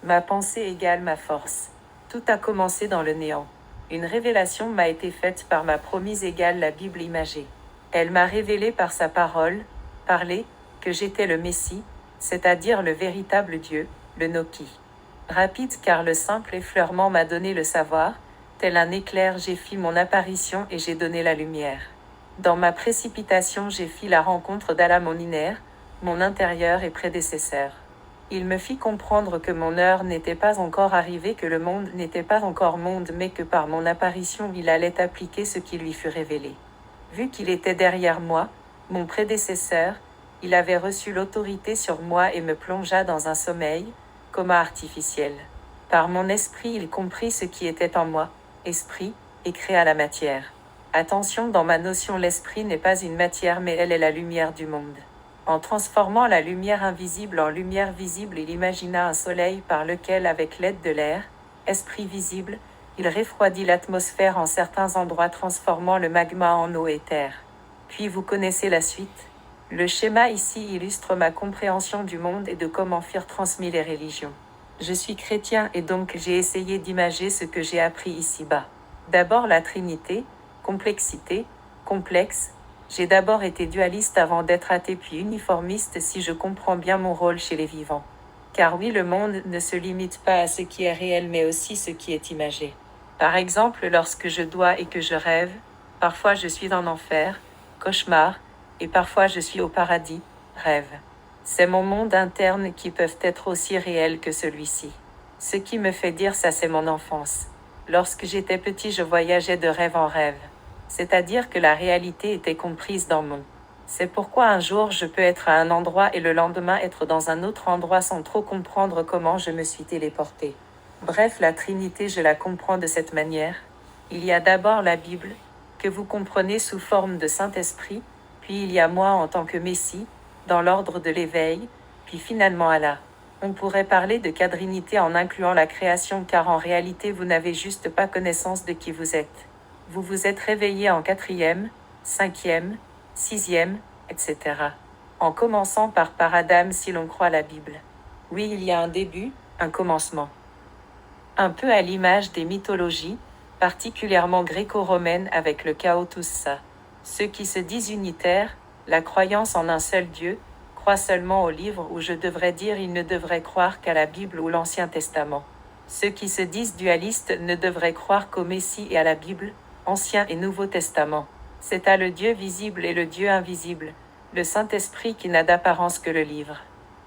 Ma pensée égale ma force. Tout a commencé dans le néant. Une révélation m'a été faite par ma promise égale la Bible imagée. Elle m'a révélé par sa parole, parlé, que j'étais le Messie, c'est-à-dire le véritable Dieu, le Noki. Rapide car le simple effleurement m'a donné le savoir, tel un éclair j'ai fait mon apparition et j'ai donné la lumière. Dans ma précipitation j'ai fait la rencontre d'Allah mon inaire, mon intérieur et prédécesseur. Il me fit comprendre que mon heure n'était pas encore arrivée, que le monde n'était pas encore monde, mais que par mon apparition il allait appliquer ce qui lui fut révélé. Vu qu'il était derrière moi, mon prédécesseur, il avait reçu l'autorité sur moi et me plongea dans un sommeil, coma artificiel. Par mon esprit il comprit ce qui était en moi, esprit, et créa la matière. Attention, dans ma notion l'esprit n'est pas une matière mais elle est la lumière du monde. En transformant la lumière invisible en lumière visible, il imagina un soleil par lequel, avec l'aide de l'air, esprit visible, il refroidit l'atmosphère en certains endroits, transformant le magma en eau et terre. Puis vous connaissez la suite. Le schéma ici illustre ma compréhension du monde et de comment furent transmis les religions. Je suis chrétien et donc j'ai essayé d'imager ce que j'ai appris ici-bas. D'abord la Trinité, complexité, complexe. J'ai d'abord été dualiste avant d'être athée puis uniformiste si je comprends bien mon rôle chez les vivants. Car oui, le monde ne se limite pas à ce qui est réel mais aussi ce qui est imagé. Par exemple, lorsque je dois et que je rêve, parfois je suis en enfer, cauchemar, et parfois je suis au paradis, rêve. C'est mon monde interne qui peuvent être aussi réels que celui-ci. Ce qui me fait dire ça, c'est mon enfance. Lorsque j'étais petit, je voyageais de rêve en rêve. C'est-à-dire que la réalité était comprise dans mon. C'est pourquoi un jour je peux être à un endroit et le lendemain être dans un autre endroit sans trop comprendre comment je me suis téléporté. Bref, la Trinité, je la comprends de cette manière. Il y a d'abord la Bible, que vous comprenez sous forme de Saint-Esprit, puis il y a moi en tant que Messie, dans l'ordre de l'éveil, puis finalement Allah. On pourrait parler de quadrinité en incluant la création car en réalité vous n'avez juste pas connaissance de qui vous êtes. Vous vous êtes réveillé en 4e, 5e, 6e, etc. En commençant par Adam si l'on croit la Bible. Oui, il y a un début, un commencement. Un peu à l'image des mythologies, particulièrement gréco-romaines avec le chaos tout ça. Ceux qui se disent unitaires, la croyance en un seul Dieu, croient seulement au livre ou je devrais dire ils ne devraient croire qu'à la Bible ou l'Ancien Testament. Ceux qui se disent dualistes ne devraient croire qu'au Messie et à la Bible, Ancien et Nouveau Testament. C'est à le Dieu visible et le Dieu invisible, le Saint-Esprit qui n'a d'apparence que le livre.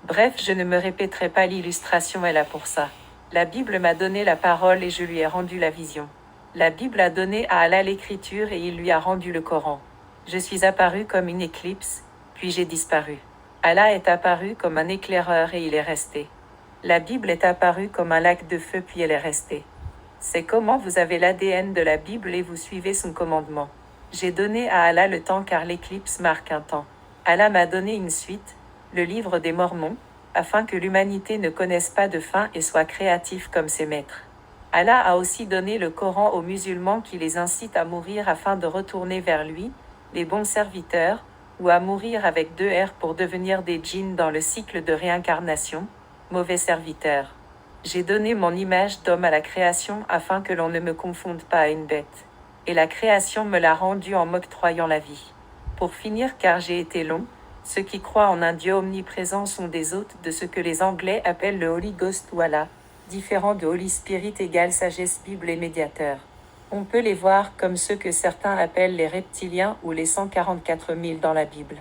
Bref, je ne me répéterai pas, l'illustration est là pour ça. La Bible m'a donné la parole et je lui ai rendu la vision. La Bible a donné à Allah l'écriture et il lui a rendu le Coran. Je suis apparu comme une éclipse, puis j'ai disparu. Allah est apparu comme un éclaireur et il est resté. La Bible est apparue comme un lac de feu puis elle est restée. C'est comment vous avez l'ADN de la Bible et vous suivez son commandement. J'ai donné à Allah le temps car l'éclipse marque un temps. Allah m'a donné une suite, le livre des Mormons, afin que l'humanité ne connaisse pas de fin et soit créatif comme ses maîtres. Allah a aussi donné le Coran aux musulmans qui les incite à mourir afin de retourner vers lui, les bons serviteurs, ou à mourir avec 2 R pour devenir des djinns dans le cycle de réincarnation, mauvais serviteurs. J'ai donné mon image d'homme à la création afin que l'on ne me confonde pas à une bête. Et la création me l'a rendu en m'octroyant la vie. Pour finir, car j'ai été long, ceux qui croient en un Dieu omniprésent sont des hôtes de ce que les Anglais appellent le Holy Ghost ou Allah, différent de Holy Spirit égale sagesse, Bible et médiateur. On peut les voir comme ceux que certains appellent les reptiliens ou les 144 000 dans la Bible.